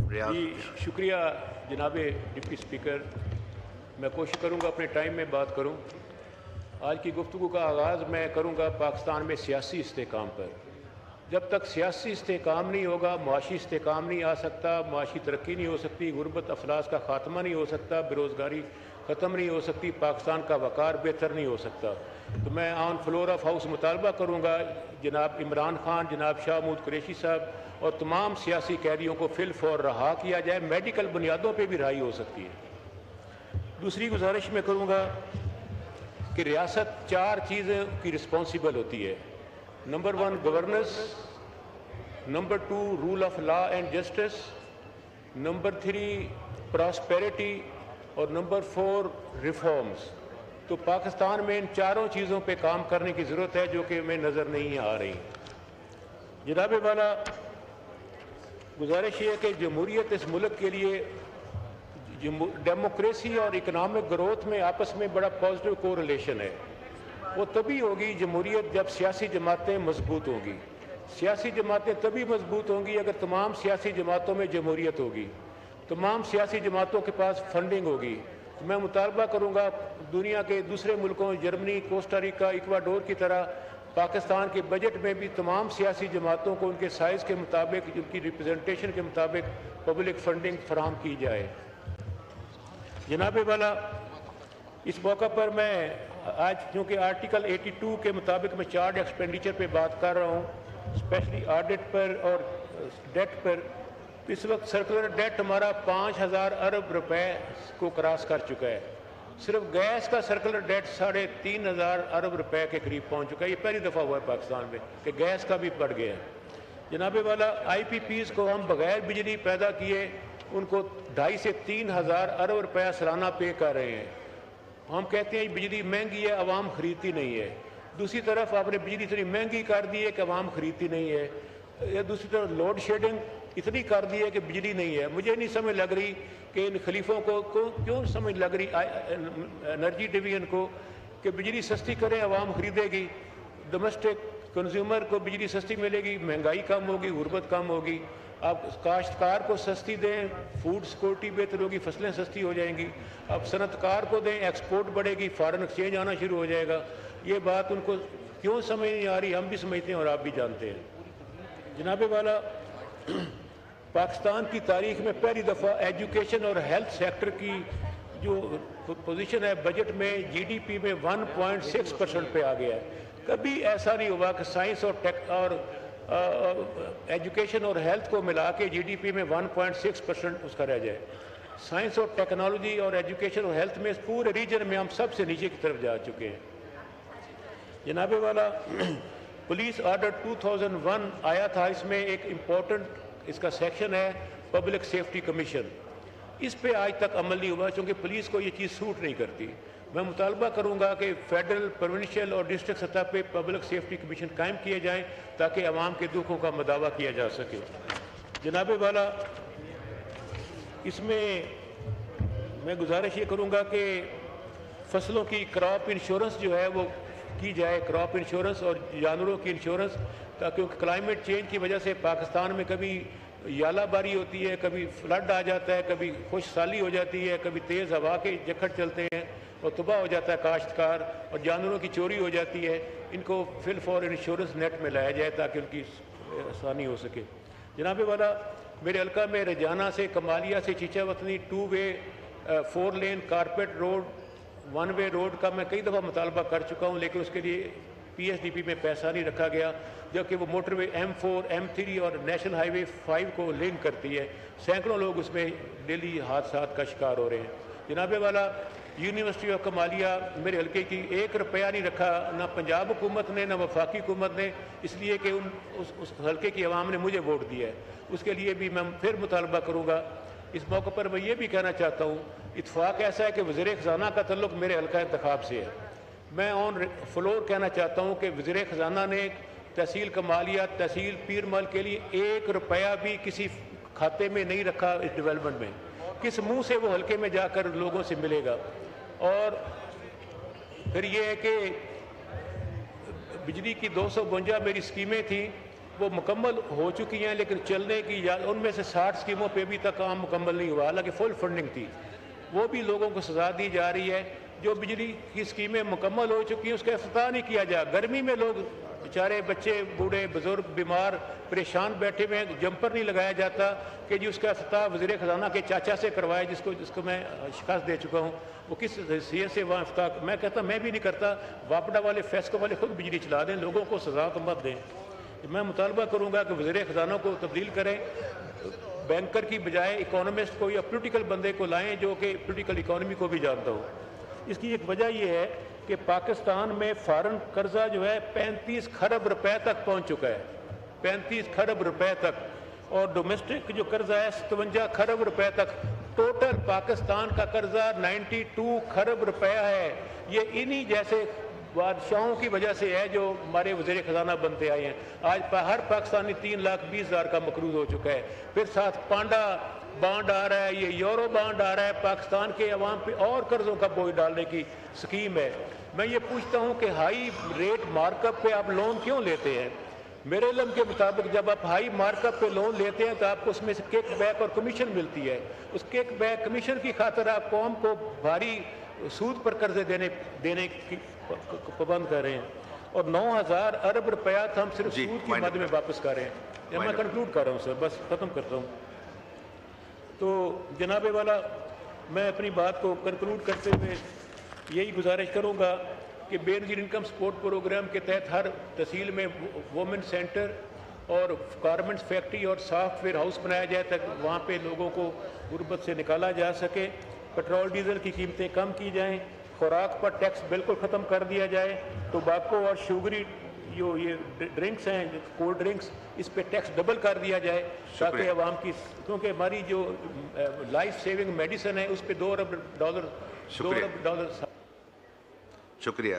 जी शुक्रिया जनाब deputy speaker. मैं कोशिश करूँगा अपने टाइम में बात करूँ। आज की गुफ्तगू का आगाज़ मैं करूँगा पाकिस्तान में सियासी इस्तेहकाम पर। जब तक सियासी इस्तेहकाम नहीं होगा, मुआशी इस्तेहकाम नहीं आ सकता, मुआशी तरक्की नहीं हो सकती, गुरबत अफलास का ख़ात्मा नहीं हो सकता, बेरोज़गारी ख़त्म नहीं हो सकती, पाकिस्तान का वक़ार बेहतर नहीं हो सकता। तो मैं ऑन फ्लोर ऑफ हाउस मुतालबा करूँगा जनाब इमरान खान, जनाब शाह महमूद कुरैशी साहब और तमाम सियासी कैदियों को फिल फौर रहा किया जाए। मेडिकल बुनियादों पर भी रिहाई हो सकती है। दूसरी गुजारिश मैं करूँगा कि रियासत 4 चीज़ों की रिस्पॉन्सिबल होती है। Number 1 governance, number 2 rule of law and justice, number 3 prosperity और नंबर 4 रिफॉर्म्स। तो पाकिस्तान में इन चारों चीज़ों पे काम करने की ज़रूरत है जो कि हमें नज़र नहीं आ रही। जनाब वाला गुजारिश ये है कि जमहूरियत इस मुल्क के लिए डेमोक्रेसी और इकनॉमिक ग्रोथ में आपस में बड़ा पॉजिटिव को रिलेशन है। वो तभी होगी जमहूरियत जब सियासी जमातें मजबूत होंगी। सियासी जमातें तभी मजबूत होंगी अगर तमाम सियासी जमातों में जमहूरियत होगी, तमाम सियासी जमातों के पास फंडिंग होगी। तो मैं मुतालबा करूँगा दुनिया के दूसरे मुल्कों जर्मनी, कोस्टारिका, इक्वाडोर की तरह पाकिस्तान के बजट में भी तमाम सियासी जमातों को उनके साइज़ के मुताबिक, उनकी रिप्रेजेंटेशन के मुताबिक पब्लिक फंडिंग फराहम की जाए। जनाब वाला इस मौका पर मैं आज चूँकि आर्टिकल 82 के मुताबिक मैं चार्ज एक्सपेंडिचर पे बात कर रहा हूँ, स्पेशली ऑडिट पर और डेट पर। तो इस वक्त सर्कुलर डेट हमारा 5,000 अरब रुपए को क्रॉस कर चुका है। सिर्फ गैस का सर्कुलर डेट 3,500 अरब रुपए के करीब पहुँच चुका है। ये पहली दफ़ा हुआ है पाकिस्तान में कि गैस का भी बढ़ गया है। जनाब वाला IPPs को हम बगैर बिजली पैदा किए उनको 2,500 से 3,000 अरब रुपया सालाना पे कर रहे हैं। हम कहते हैं बिजली महंगी है, आवाम खरीदती नहीं है। दूसरी तरफ आपने बिजली इतनी महंगी कर दी है कि आवाम खरीदती नहीं है, या दूसरी तरफ लोड शेडिंग इतनी कर दी है कि बिजली नहीं है। मुझे नहीं समझ लग रही कि इन खलीफों को क्यों समझ लग रही एनर्जी डिवीजन को कि बिजली सस्ती करें, आवाम खरीदेगी, डोमेस्टिक कंज्यूमर को बिजली सस्ती मिलेगी, महंगाई कम होगी, गुर्बत कम होगी। आप काश्तकार को सस्ती दें, फूड सिक्योरिटी बेहतर होगी, फसलें सस्ती हो जाएंगी। आप सनतकार को दें, एक्सपोर्ट बढ़ेगी, फॉरेन एक्सचेंज आना शुरू हो जाएगा। ये बात उनको क्यों समझ नहीं आ रही, हम भी समझते हैं और आप भी जानते हैं। जनाब वाला पाकिस्तान की तारीख में पहली दफ़ा एजुकेशन और हेल्थ सेक्टर की जो पोजीशन है बजट में GDP में 1.6% पे आ गया है। कभी ऐसा नहीं हुआ कि साइंस और एजुकेशन और हेल्थ को मिला के GDP में 1.6% उसका रह जाए। साइंस और टेक्नोलॉजी और एजुकेशन और हेल्थ में पूरे रीजन में हम सबसे नीचे की तरफ जा चुके हैं। जनाब वाला पुलिस ऑर्डर 2001 आया था, इसमें एक इम्पोर्टेंट इसका सेक्शन है पब्लिक सेफ्टी कमीशन। इस पे आज तक अमल नहीं हुआ क्योंकि पुलिस को ये चीज़ सूट नहीं करती। मैं मुतालबा करूँगा कि फेडरल, प्रोविंशियल और डिस्ट्रिक्ट सतह पे पब्लिक सेफ्टी कमीशन कायम किए जाएँ ताकि आवाम के दुखों का मदावा किया जा सके। जनाब वाला इसमें मैं गुजारिश ये करूँगा कि फसलों की क्रॉप इंश्योरेंस जो है वो की जाए, क्रॉप इंश्योरेंस और जानवरों की इंश्योरेंस, ताकि क्लाइमेट चेंज की वजह से पाकिस्तान में कभी यालाबारी होती है, कभी फ्लड आ जाता है, कभी खुशहाली हो जाती है, कभी तेज़ हवा के झक्कड़ चलते हैं और तबाह हो जाता है काश्तकार और जानवरों की चोरी हो जाती है। इनको फिल फॉर इंश्योरेंस नेट में लाया जाए ताकि उनकी आसानी हो सके। जनाब वाला मेरे हल्का में रजाना से कमालिया से चीचा वतनी 2 वे 4 लेन कारपेट रोड 1 वे रोड का मैं कई दफ़ा मुतालबा कर चुका हूँ, लेकिन उसके लिए PSDP में पैसा नहीं रखा गया, जबकि वो मोटरवे M4, M3 और नेशनल हाईवे 5 को लिंक करती है। सैकड़ों लोग उसमें डेली हादसा का शिकार हो रहे हैं। जनाब वाला यूनिवर्सिटी ऑफ कमालिया मेरे हल्के की 1 रुपया नहीं रखा, ना पंजाब हुकूमत ने ना वफाकी हुकूमत ने, इसलिए कि उस हल्के की आवाम ने मुझे वोट दिया है। उसके लिए भी मैं फिर मुतालबा करूँगा। इस मौके पर मैं ये भी कहना चाहता हूँ, इत्फाक ऐसा है कि वज़ीर ख़ज़ाना का तल्लुक़ मेरे हल्का इंतखाब से है। मैं ऑन फ्लोर कहना चाहता हूँ कि वज़ीर ख़ज़ाना ने तहसील कमालिया, तहसील पीरमल के लिए 1 रुपया भी किसी खाते में नहीं रखा इस डेवलपमेंट में। किस मुंह से वो हल्के में जाकर लोगों से मिलेगा? और फिर ये है कि बिजली की 252 मेरी स्कीमें थी, وہ مکمل ہو چکی ہیں، لیکن چلنے کی یا ان میں سے 60 اسکیموں پہ ابھی تک کام مکمل نہیں ہوا، حالانکہ فل فنڈنگ تھی، وہ بھی لوگوں کو سزا دی جا رہی ہے۔ جو بجلی کی اسکیمیں مکمل ہو چکی ہیں اس کا افتتاح نہیں کیا جا، گرمی میں لوگ بیچارے بچے بوڑھے بزرگ بیمار پریشان بیٹھے ہوئے ہیں، جمپر نہیں لگایا جاتا کہ جی اس کا افتتاح وزیر خزانہ کے چاچا سے کروائے، جس کو میں شکست دے چکا ہوں، وہ کس حیثیت سے وہاں افتتاح، میں کہتا میں بھی نہیں کرتا، واپڈا والے فیسکو والے خود بجلی چلا دیں، لوگوں کو سزا تو مت دیں۔ میں مطالبہ کروں گا کہ وزیر خزانہ کو تبدیل کریں، بینکر کی بجائے اکانومسٹ کو یا پولیٹیکل بندے کو لائیں جو کہ پولیٹیکل اکانومی کو بھی جانتا ہو۔ اس کی ایک وجہ یہ ہے کہ پاکستان میں فارن قرضہ جو ہے 35 کھرب روپے تک پہنچ چکا ہے، 35 کھرب روپے تک، اور ڈومیسٹک جو قرضہ ہے 57 کھرب روپے تک، ٹوٹل پاکستان کا قرضہ 92 کھرب روپے ہے۔ یہ انہی جیسے بادشاہوں کی وجہ سے ہے جو ہمارے وزیر خزانہ بنتے آئے ہیں۔ آج ہر پاکستانی 3,20,000 کا مقروض ہو چکا ہے، پھر ساتھ پانڈا بانڈ آ رہا ہے، یہ یورو بانڈ آ رہا ہے، پاکستان کے عوام پہ اور قرضوں کا بوجھ ڈالنے کی سکیم ہے۔ میں یہ پوچھتا ہوں کہ ہائی ریٹ مارک اپ پہ آپ لون کیوں لیتے ہیں؟ میرے علم کے مطابق جب آپ ہائی مارک اپ پہ لون لیتے ہیں تو آپ کو اس میں سے کک بیک اور کمیشن ملتی ہے، اس کک بیک کمیشن کی خاطر آپ قوم کو بھاری سود پر قرضے دینے کی پابند کر رہے ہیں، اور 9,000 ارب روپیہ ہم صرف سود کی مد میں واپس کر رہے ہیں۔ میں کنکلوڈ کر رہا ہوں سر، بس ختم کرتا ہوں۔ تو جناب والا، میں اپنی بات کو کنکلوڈ کرتے ہوئے یہی گزارش کروں گا کہ بے نظیر انکم سپورٹ پروگرام کے تحت ہر تحصیل میں وومن سینٹر اور گارمنٹس فیکٹری اور سافٹ ویئر ہاؤس بنایا جائے تاکہ وہاں پہ لوگوں کو غربت سے نکالا جا سکے، پٹرول ڈیزل کی قیمتیں کم کی جائیں، خوراک پر ٹیکس بالکل ختم کر دیا جائے، ٹوباکو اور شوگری جو یہ ڈرنکس ہیں کولڈ ڈرنکس اس پہ ٹیکس ڈبل کر دیا جائے تاکہ عوام کی، کیونکہ ہماری جو لائف سیونگ میڈیسن ہے اس پہ $2 ارب شکریہ۔